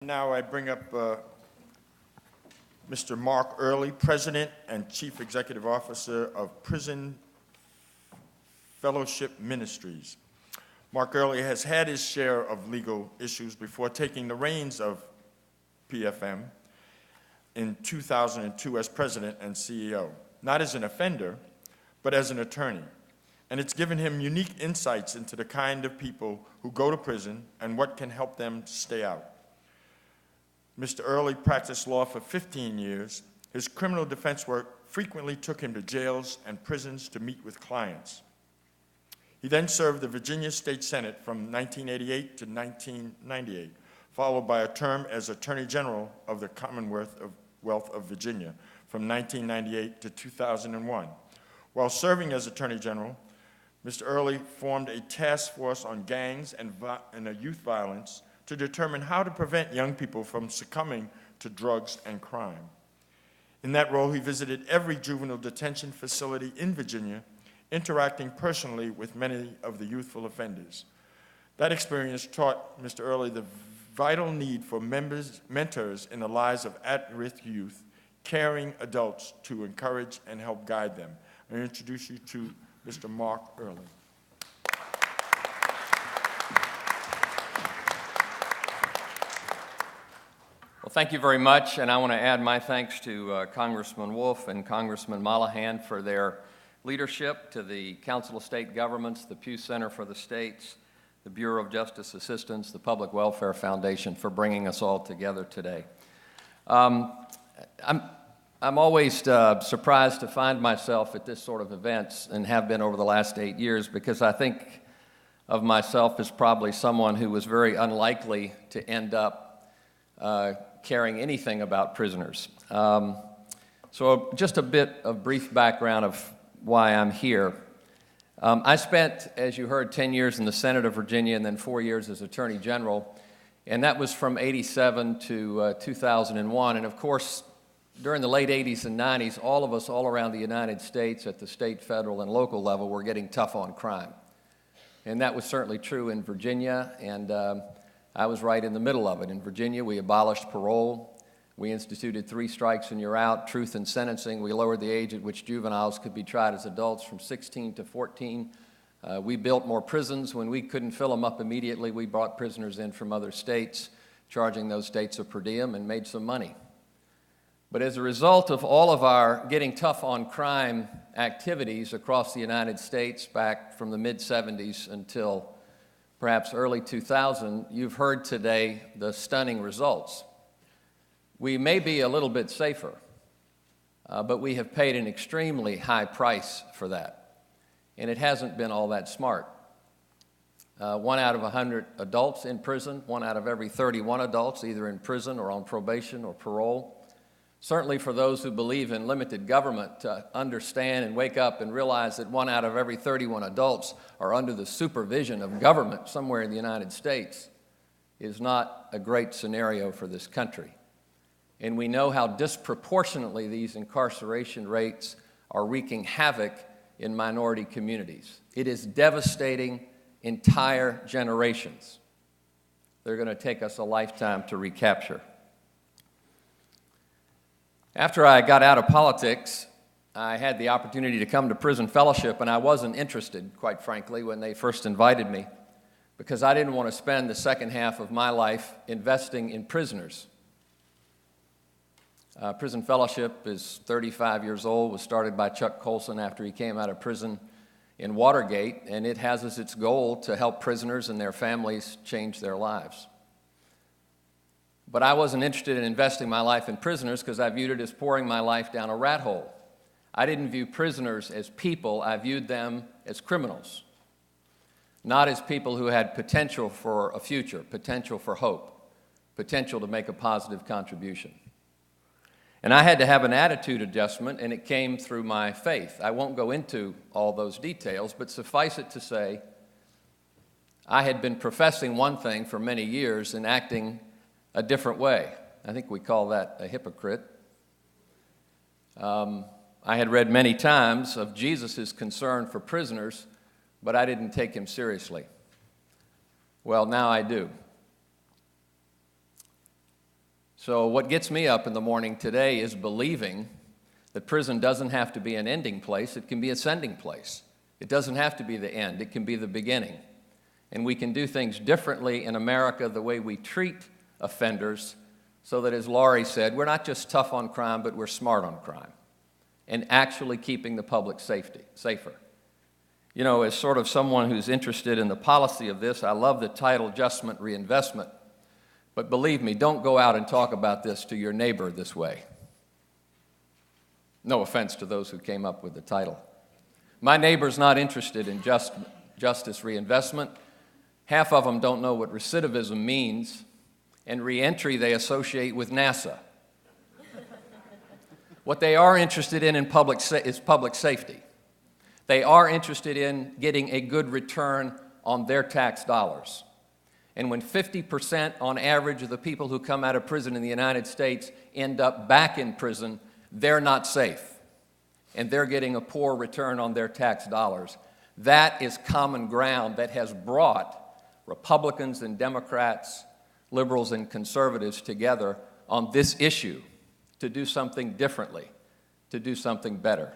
Now I bring up Mr. Mark Earley, President and Chief Executive Officer of Prison Fellowship Ministries. Mark Earley has had his share of legal issues before taking the reins of PFM in 2002 as President and CEO, not as an offender, but as an attorney. And it's given him unique insights into the kind of people who go to prison and what can help them stay out. Mr. Earley practiced law for 15 years. His criminal defense work frequently took him to jails and prisons to meet with clients. He then served the Virginia State Senate from 1988 to 1998, followed by a term as Attorney General of the Commonwealth of Virginia from 1998 to 2001. While serving as Attorney General, Mr. Earley formed a task force on gangs and youth violence to determine how to prevent young people from succumbing to drugs and crime. In that role, he visited every juvenile detention facility in Virginia, interacting personally with many of the youthful offenders. That experience taught Mr. Earley the vital need for mentors in the lives of at-risk youth, caring adults to encourage and help guide them. I introduce you to Mr. Mark Earley. Well, thank you very much, and I want to add my thanks to Congressman Wolf and Congressman Mollahan for their leadership, to the Council of State Governments, the Pew Center for the States, the Bureau of Justice Assistance, the Public Welfare Foundation for bringing us all together today. I'm always surprised to find myself at this sort of events, and have been over the last 8 years, because I think of myself as probably someone who was very unlikely to end up caring anything about prisoners. So just a bit of brief background of why I'm here. I spent, as you heard, 10 years in the Senate of Virginia and then 4 years as Attorney General, and that was from '87 to 2001. And of course, during the late '80s and '90s, all of us all around the United States at the state, federal, and local level were getting tough on crime. And that was certainly true in Virginia, and I was right in the middle of it. In Virginia, we abolished parole. We instituted 3 strikes and you're out, truth in sentencing. We lowered the age at which juveniles could be tried as adults from 16 to 14. We built more prisons. When we couldn't fill them up immediately, we brought prisoners in from other states, charging those states a per diem, and made some money. But as a result of all of our getting tough on crime activities across the United States back from the mid-'70s until perhaps early 2000, you've heard today the stunning results. We may be a little bit safer, but we have paid an extremely high price for that, and it hasn't been all that smart. 1 out of 100 adults in prison, 1 out of every 31 adults either in prison or on probation or parole. Certainly for those who believe in limited government to understand and wake up and realize that 1 out of every 31 adults are under the supervision of government somewhere in the United States is not a great scenario for this country. And we know how disproportionately these incarceration rates are wreaking havoc in minority communities. It is devastating entire generations. They're going to take us a lifetime to recapture. After I got out of politics, I had the opportunity to come to Prison Fellowship, and I wasn't interested, quite frankly, when they first invited me, because I didn't want to spend the second half of my life investing in prisoners. Prison Fellowship is 35 years old, was started by Chuck Colson after he came out of prison in Watergate, and it has as its goal to help prisoners and their families change their lives. But I wasn't interested in investing my life in prisoners because I viewed it as pouring my life down a rat hole. I didn't view prisoners as people, I viewed them as criminals, not as people who had potential for a future, potential for hope, potential to make a positive contribution. And I had to have an attitude adjustment, and it came through my faith. I won't go into all those details, but suffice it to say, I had been professing one thing for many years and acting a different way. I think we call that a hypocrite. I had read many times of Jesus' concern for prisoners, but I didn't take him seriously. Well, now I do. So what gets me up in the morning today is believing that prison doesn't have to be an ending place, it can be a sending place. It doesn't have to be the end, it can be the beginning. And we can do things differently in America, the way we treat offenders, so that, as Laurie said, we're not just tough on crime, but we're smart on crime, and actually keeping the public safer. You know, as sort of someone who's interested in the policy of this, I love the title, Adjustment, Reinvestment. But believe me, don't go out and talk about this to your neighbor this way. No offense to those who came up with the title. My neighbor's not interested in justice reinvestment. Half of them don't know what recidivism means, and reentry they associate with NASA. What they are interested in is public safety. They are interested in getting a good return on their tax dollars. And when 50% on average of the people who come out of prison in the United States end up back in prison, they're not safe, and they're getting a poor return on their tax dollars. That is common ground that has brought Republicans and Democrats, liberals and conservatives together on this issue to do something differently, to do something better.